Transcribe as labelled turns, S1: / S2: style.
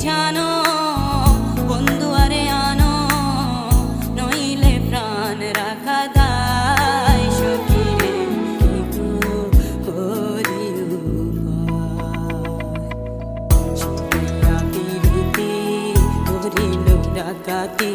S1: জানো বন্ধু আরে আনো, নইলে প্রাণ রাখা দায় সখিরে হরি উপায়। পিরিতি করিল ডাকাতি